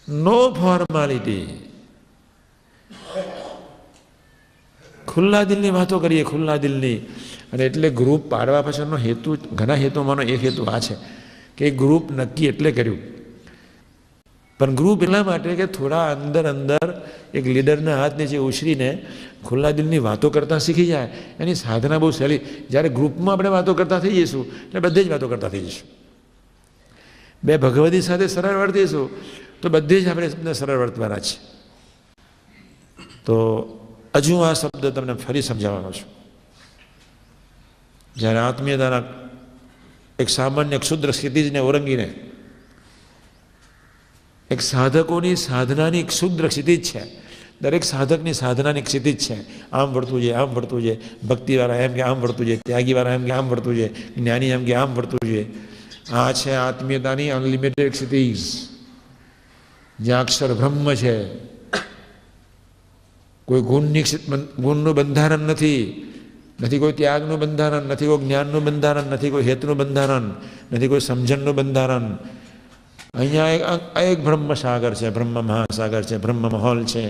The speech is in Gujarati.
નો ફોર્માલિટી. ખુલ્લા દિલની વાતો કરીએ, ખુલ્લા દિલની. અને એટલે ગ્રુપ પાડવા પાછળનો હેતુ, ઘણા હેતુમાંનો એક હેતુ આ છે કે ગ્રુપ નક્કી એટલે કર્યું, પણ ગ્રુપ એટલા માટે કે થોડા અંદર અંદર એક લીડરના હાથ નીચે ઉછરીને ખુલ્લા દિલની વાતો કરતાં શીખી જાય. એની સાધના બહુ સહેલી. જ્યારે ગ્રુપમાં આપણે વાતો કરતા થઈ જઈશું એટલે બધે જ વાતો કરતા થઈ જઈશું. બે ભગવતી સાથે સરળ વર્તીશું તો બધે જ આપણે સરળ વર્તવાના છે. તો હજુ આ શબ્દ તમને ફરી સમજાવવાનો છું. જ્યારે આત્મીયતાના એક સામાન્ય ક્ષુદ્ર ક્ષિતિજને ઓળંગીને એક સાધકોની સાધનાની ક્ષુદ્ર ક્ષિતિજ છે. દરેક સાધકની સાધનાની ક્ષિતિજ છે. આમ વર્તવું જોઈએ, આમ વર્તવું જોઈએ. ભક્તિવાળા એમ કે આમ વર્તવું જોઈએ, ત્યાગીવાળા એમ કે આમ વર્તવું જોઈએ, જ્ઞાની એમ કે આમ વર્તવું જોઈએ. આ છે આત્મીયતાની અનલિમિટેડ ક્ષિતિજ, જ્યાં અક્ષર બ્રહ્મ છે. કોઈ ગુણનું બંધારણ નથી, નથી કોઈ ત્યાગનું બંધારણ, નથી કોઈ જ્ઞાનનું બંધારણ, નથી કોઈ હેતુનું બંધારણ, નથી કોઈ સમજણનું બંધારણ. અહીંયા એક બ્રહ્મ સાગર છે, બ્રહ્મ મહાસાગર છે, બ્રહ્મ મહોલ છે.